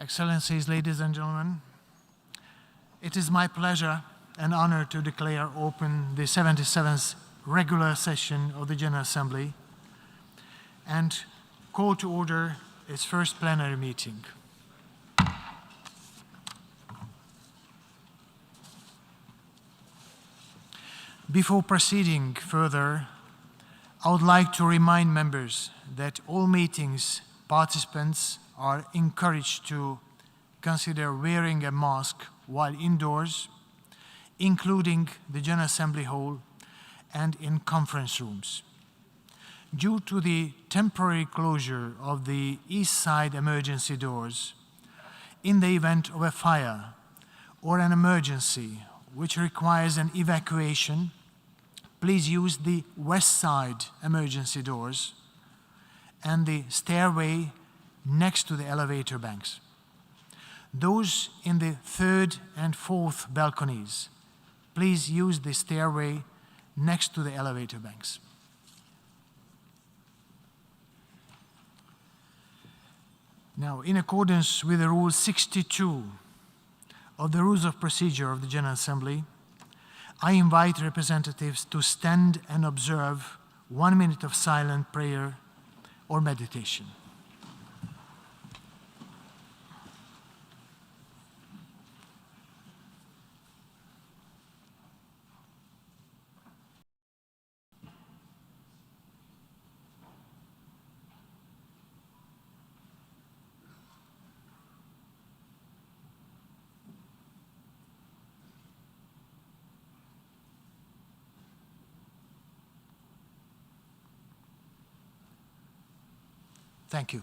Excellencies, ladies and gentlemen, it is my pleasure and honor to declare open the 77th regular session of the General Assembly and call to order its first plenary meeting. Before proceeding further, I would like to remind members that all meetings participants are encouraged to consider wearing a mask while indoors, including the General Assembly Hall and in conference rooms. Due to the temporary closure of the east side emergency doors, in the event of a fire or an emergency which requires an evacuation, please use the west side emergency doors and the stairway next to the elevator banks. Those in the third and fourth balconies, please use the stairway next to the elevator banks. Now, in accordance with the Rule 62 of the Rules of Procedure of the General Assembly, I invite representatives to stand and observe 1 minute of silent prayer or meditation. Thank you.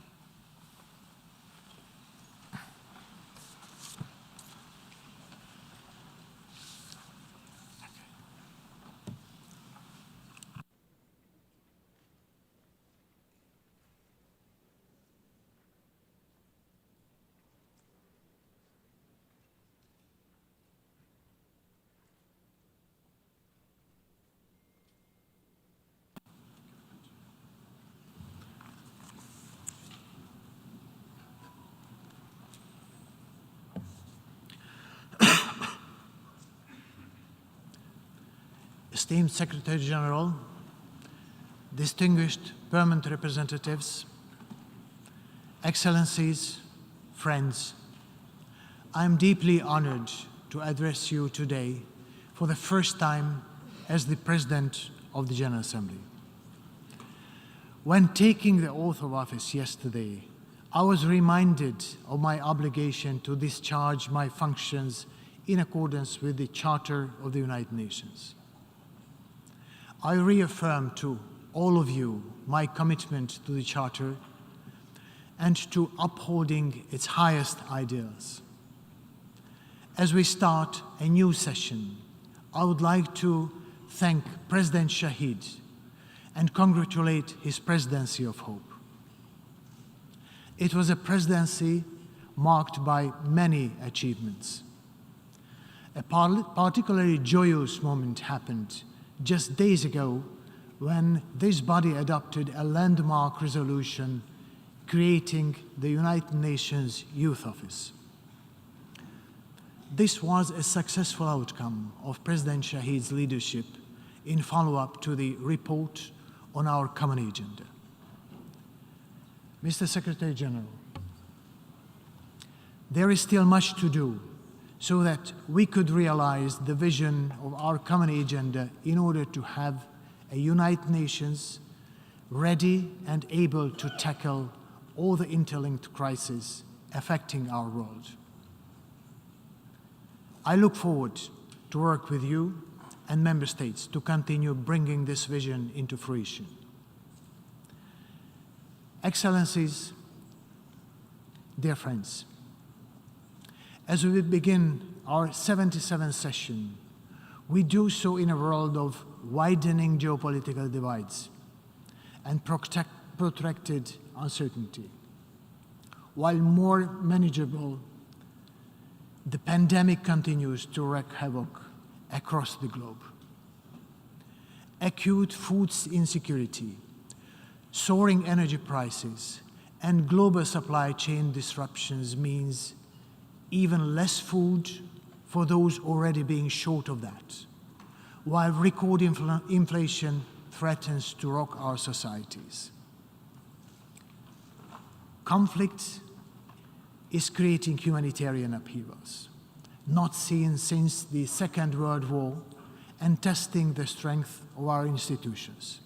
Esteemed Secretary General, distinguished permanent representatives, Excellencies, friends, I am deeply honored to address you today for the first time as the President of the General Assembly. When taking the oath of office yesterday, I was reminded of my obligation to discharge my functions in accordance with the Charter of the United Nations. I reaffirm to all of you my commitment to the Charter and to upholding its highest ideals. As we start a new session, I would like to thank President Shahid and congratulate his presidency of hope. It was a presidency marked by many achievements. A particularly joyous moment happened just days ago when this body adopted a landmark resolution creating the United Nations Youth Office. This was a successful outcome of President Shahid's leadership in follow-up to the report on our common agenda. Mr. Secretary General, there is still much to do so that we could realize the vision of our common agenda in order to have a United Nations ready and able to tackle all the interlinked crises affecting our world. I look forward to work with you and member states to continue bringing this vision into fruition. Excellencies, dear friends, as we begin our 77th session, we do so in a world of widening geopolitical divides and protracted uncertainty. While more manageable, the pandemic continues to wreak havoc across the globe. Acute food insecurity, soaring energy prices, and global supply chain disruptions means even less food for those already being short of that, while record inflation threatens to rock our societies. Conflict is creating humanitarian upheavals, not seen since the Second World War, and testing the strength of our institutions.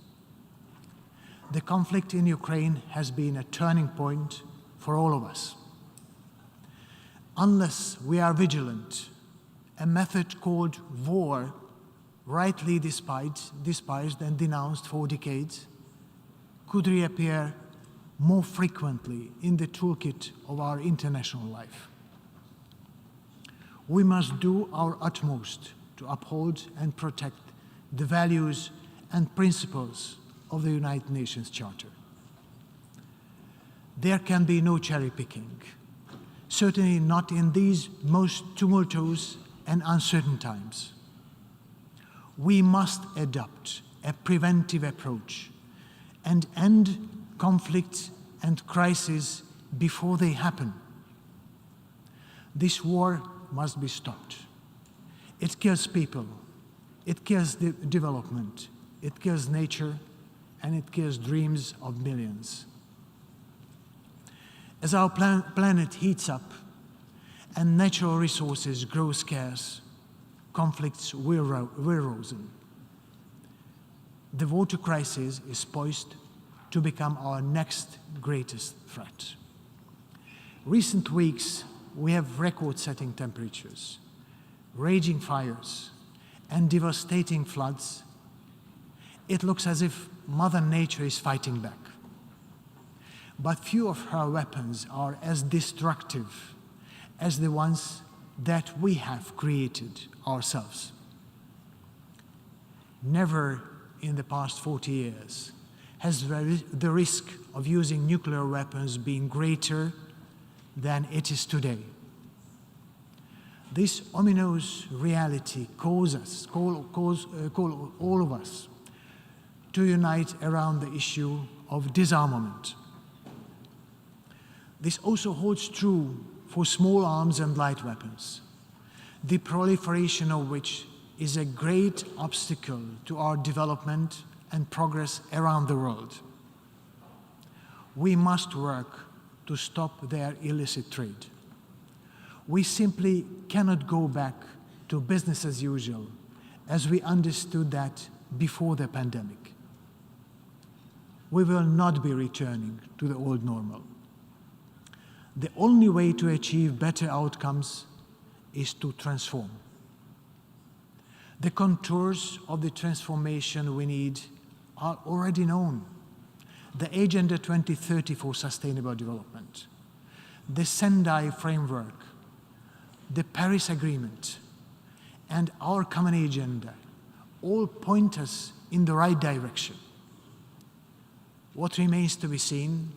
The conflict in Ukraine has been a turning point for all of us. Unless we are vigilant, a method called war, rightly despised and denounced for decades, could reappear more frequently in the toolkit of our international life. We must do our utmost to uphold and protect the values and principles of the United Nations Charter. There can be no cherry picking, certainly not in these most tumultuous and uncertain times. We must adopt a preventive approach and end conflict and crises before they happen. This war must be stopped. It kills people, it kills development, it kills nature, and it kills dreams of millions. As our planet heats up and natural resources grow scarce, conflicts will worsen. The water crisis is poised to become our next greatest threat. Recent weeks, we have record-setting temperatures, raging fires, and devastating floods. It looks as if Mother Nature is fighting back. But few of her weapons are as destructive as the ones that we have created ourselves. Never in the past 40 years has the risk of using nuclear weapons been greater than it is today. This ominous reality calls all of us to unite around the issue of disarmament. This also holds true for small arms and light weapons, the proliferation of which is a great obstacle to our development and progress around the world. We must work to stop their illicit trade. We simply cannot go back to business as usual as we understood that before the pandemic. We will not be returning to the old normal. The only way to achieve better outcomes is to transform. The contours of the transformation we need are already known. The Agenda 2030 for Sustainable Development, the Sendai Framework, the Paris Agreement, and our common agenda all point us in the right direction. What remains to be seen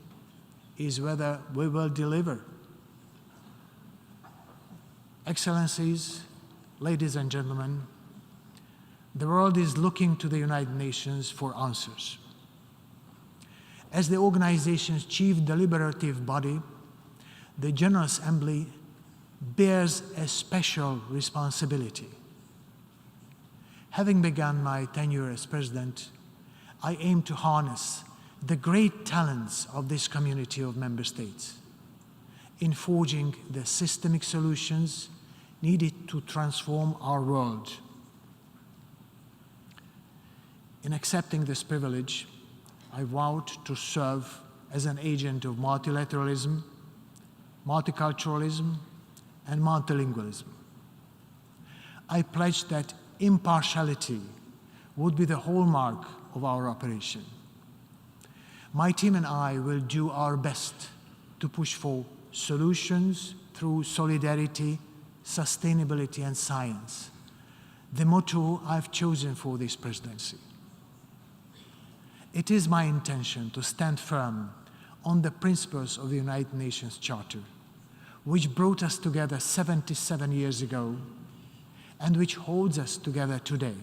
is whether we will deliver. Excellencies, ladies and gentlemen, the world is looking to the United Nations for answers. As the organization's chief deliberative body, the General Assembly bears a special responsibility. Having begun my tenure as president, I aim to harness the great talents of this community of member states in forging the systemic solutions needed to transform our world. In accepting this privilege, I vowed to serve as an agent of multilateralism, multiculturalism, and multilingualism. I pledged that impartiality would be the hallmark of our operation. My team and I will do our best to push for solutions through solidarity, sustainability, and science, the motto I've chosen for this presidency. It is my intention to stand firm on the principles of the United Nations Charter, which brought us together 77 years ago and which holds us together today.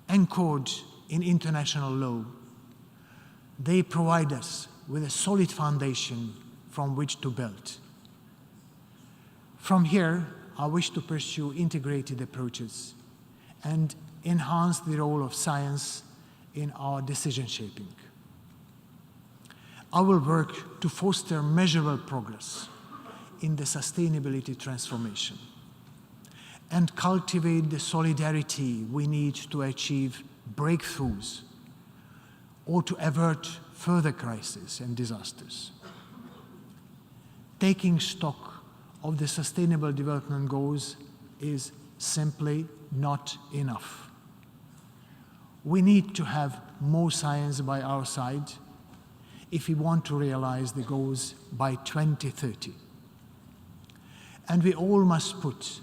Anchored in international law, they provide us with a solid foundation from which to build. From here, I wish to pursue integrated approaches and enhance the role of science in our decision shaping. I will work to foster measurable progress in the sustainability transformation and cultivate the solidarity we need to achieve breakthroughs or to avert further crises and disasters. Taking stock of the Sustainable Development Goals is simply not enough. We need to have more science by our side if we want to realize the goals by 2030. And we all must put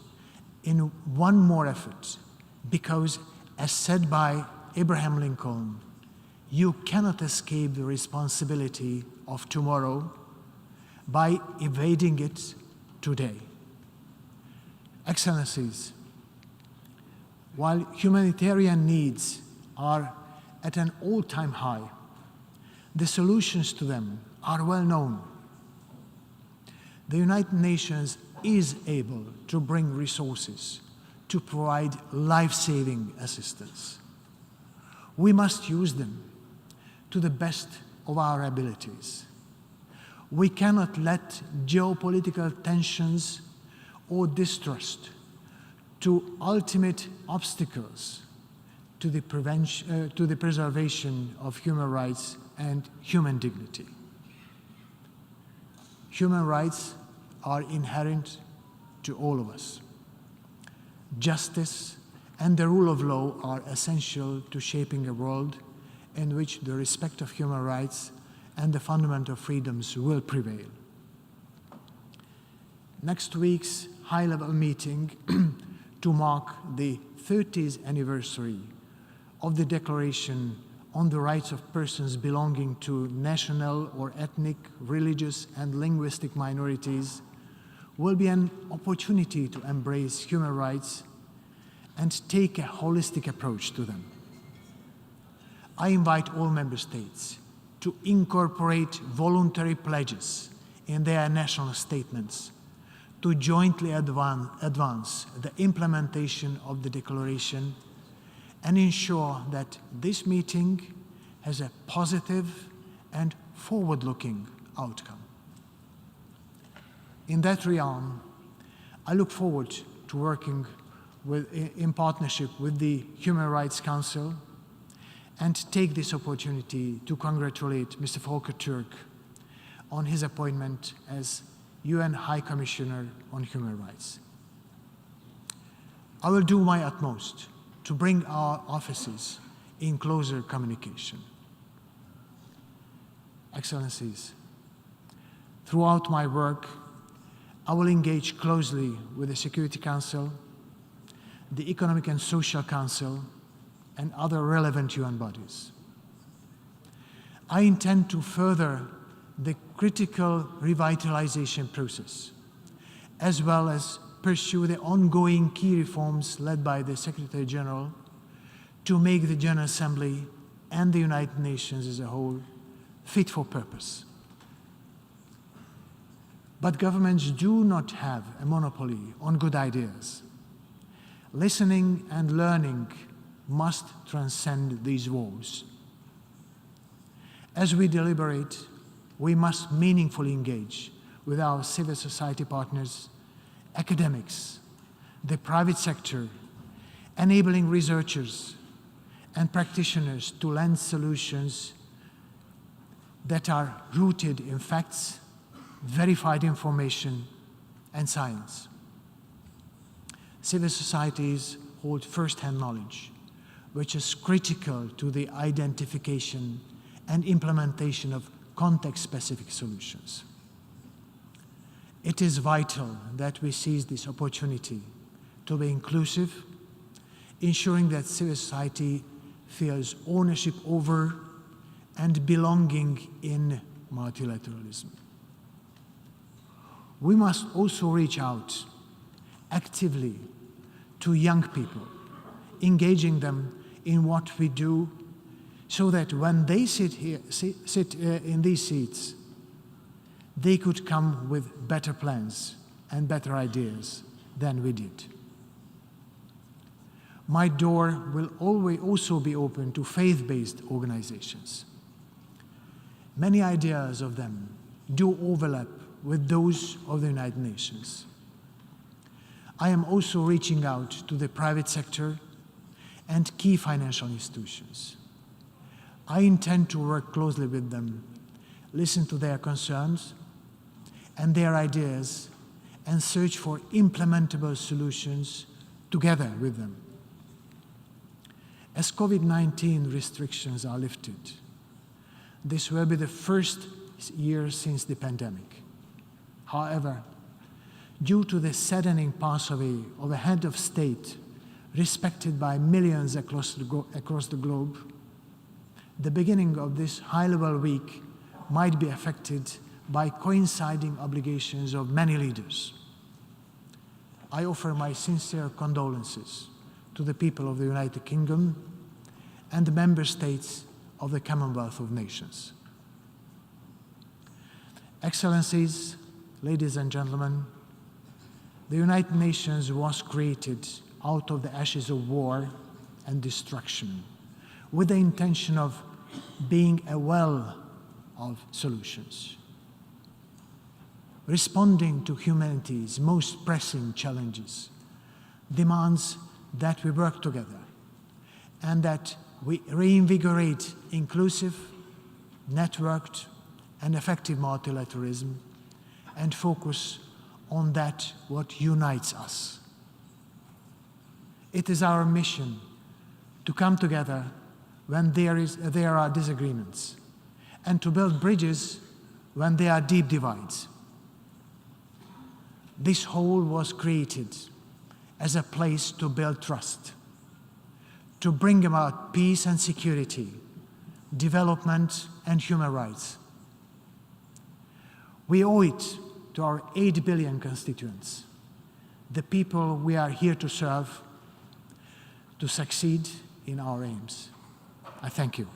in one more effort, because, as said by Abraham Lincoln, you cannot escape the responsibility of tomorrow by evading it today. Excellencies, while humanitarian needs are at an all-time high, the solutions to them are well known. The United Nations is able to bring resources to provide life-saving assistance. We must use them to the best of our abilities. We cannot let geopolitical tensions or distrust to ultimate obstacles to the preservation of human rights and human dignity. Human rights are inherent to all of us. Justice and the rule of law are essential to shaping a world in which the respect of human rights and the fundamental freedoms will prevail. Next week's high-level meeting to mark the 30th anniversary of the Declaration on the Rights of Persons Belonging to National or Ethnic, Religious, and Linguistic Minorities will be an opportunity to embrace human rights and take a holistic approach to them. I invite all member states to incorporate voluntary pledges in their national statements to jointly advance the implementation of the Declaration and ensure that this meeting has a positive and forward-looking outcome. In that realm, I look forward to working in partnership with the Human Rights Council and take this opportunity to congratulate Mr. Volker Türk on his appointment as UN High Commissioner on Human Rights. I will do my utmost to bring our offices in closer communication. Excellencies, throughout my work, I will engage closely with the Security Council, the Economic and Social Council, and other relevant UN bodies. I intend to further the critical revitalization process, as well as pursue the ongoing key reforms led by the Secretary General to make the General Assembly and the United Nations as a whole fit for purpose. But governments do not have a monopoly on good ideas. Listening and learning must transcend these walls. As we deliberate, we must meaningfully engage with our civil society partners, academics, the private sector, enabling researchers and practitioners to lend solutions that are rooted in facts, verified information, and science. Civil societies hold first-hand knowledge, which is critical to the identification and implementation of context-specific solutions. It is vital that we seize this opportunity to be inclusive, ensuring that civil society feels ownership over and belonging in multilateralism. We must also reach out actively to young people, engaging them in what we do so that when they sit in these seats, they could come with better plans and better ideas than we did. My door will always also be open to faith-based organizations. Many ideas of them do overlap with those of the United Nations. I am also reaching out to the private sector and key financial institutions. I intend to work closely with them, listen to their concerns and their ideas, and search for implementable solutions together with them. As COVID-19 restrictions are lifted, this will be the first year since the pandemic. However, due to the saddening pass away of a head of state respected by millions across the globe, the beginning of this high-level week might be affected by coinciding obligations of many leaders. I offer my sincere condolences to the people of the United Kingdom and the member states of the Commonwealth of Nations. Excellencies, ladies and gentlemen, the United Nations was created out of the ashes of war and destruction with the intention of being a well of solutions, responding to humanity's most pressing challenges demands that we work together and that we reinvigorate inclusive, networked, and effective multilateralism and focus on that what unites us. It is our mission to come together when there are disagreements and to build bridges when there are deep divides. This whole was created as a place to build trust, to bring about peace and security, development and human rights. We owe it to our 8 billion constituents, the people we are here to serve, to succeed in our aims. I thank you.